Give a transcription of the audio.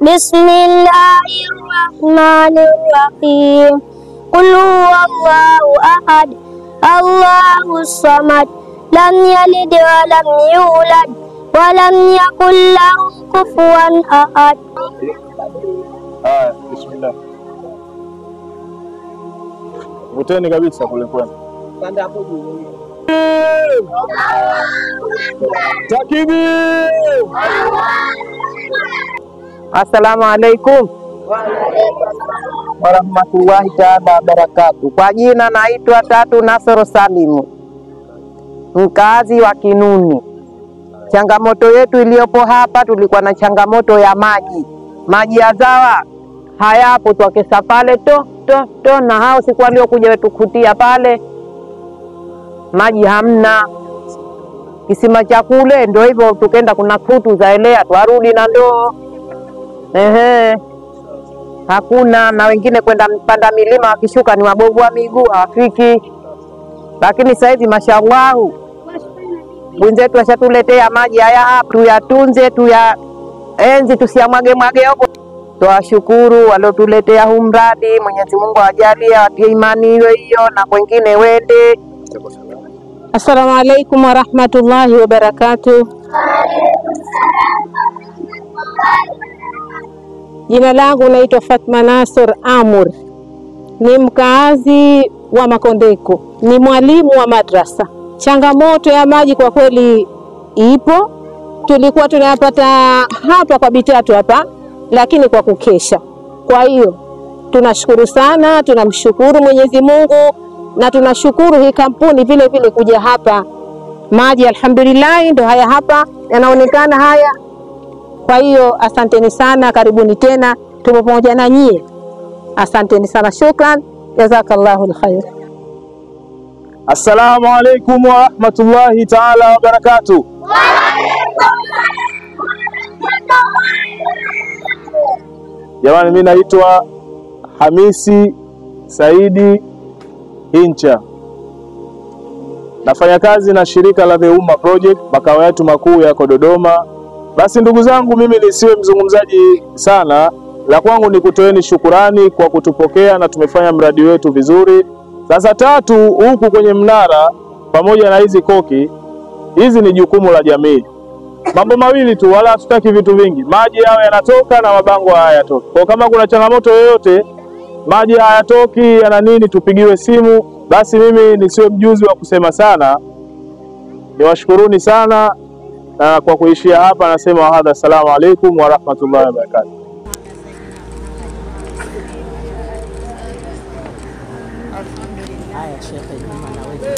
Bismillahirrahmanirrahim. Qul huwallahu ahad, Allahus samad, lam yalid wa lam yulad wa lam yakul lahu kufuwan ahad. Bismillah. Vuteni kabisa kule kwenu. Panda hapo juu. Takbir! Assalamu alaikum warahmatullahi taala wabarakatuh. Kwa jina naitwa Tatu Nasoro Salimu, mkazi wa Kinuni. Changamoto yetu iliyopo hapa, tulikuwa na changamoto ya maji. Maji ya zawa hayapo, twakesa pale to na hao siku waliokuja wetukutia pale maji hamna. Kisima cha kule ndio hivyo, tukenda kuna kutu zaelea twarudi na ndoo. Hakuna, na wengine kwenda mpanda milima wakishuka ni wabovu wa miguu hawafiki. Lakini sasa hivi mashallah wenzetu washatuletea maji haya hapa, tuyatunze, tuyaenzi, tusiamwage huko. Tuwashukuru waliotuletea huu mradi. Mwenyezi Mungu awajalie, watie imani hiyo na wengine wende. Assalamu alaikum warahmatullahi wabarakatuh. Jina langu naitwa Fatma Nasor Amur, ni mkaazi wa Makondeko, ni mwalimu wa madrasa. Changamoto ya maji kwa kweli ipo, tulikuwa tunayapata hapa kwa Bitatu hapa, lakini kwa kukesha. Kwa hiyo tunashukuru sana, tunamshukuru Mwenyezi Mungu na tunashukuru hii kampuni vile vile kuja hapa. Maji alhamdulillah ndo haya hapa yanaonekana haya. Kwa hiyo asanteni sana, karibuni tena, tupo pamoja na nyie. Asanteni sana, shukran, jazakallahu alkhair. Assalamu alaikum wa rahmatullahi taala wa barakatuh. Jamani, mimi naitwa Hamisi Saidi Hincha, nafanya kazi na shirika la The Umma Project, makao yetu makuu yako Dodoma. Basi ndugu zangu, mimi nisiwe mzungumzaji sana, la kwangu ni kutoeni shukurani kwa kutupokea na tumefanya mradi wetu vizuri. Sasa Tatu huku kwenye mnara pamoja na hizi koki, hizi ni jukumu la jamii. Mambo mawili tu, wala hatutaki vitu vingi. Maji yao yanatoka na mabango hayatoki. Kwa kama kuna changamoto yoyote, maji hayatoki yana nini, tupigiwe simu. Basi mimi nisiwe mjuzi wa kusema sana, niwashukuruni sana, na kwa kuishia hapa nasema hadha, assalamu alaikum wa rahmatullahi wa barakatuh. Haya Sheikh,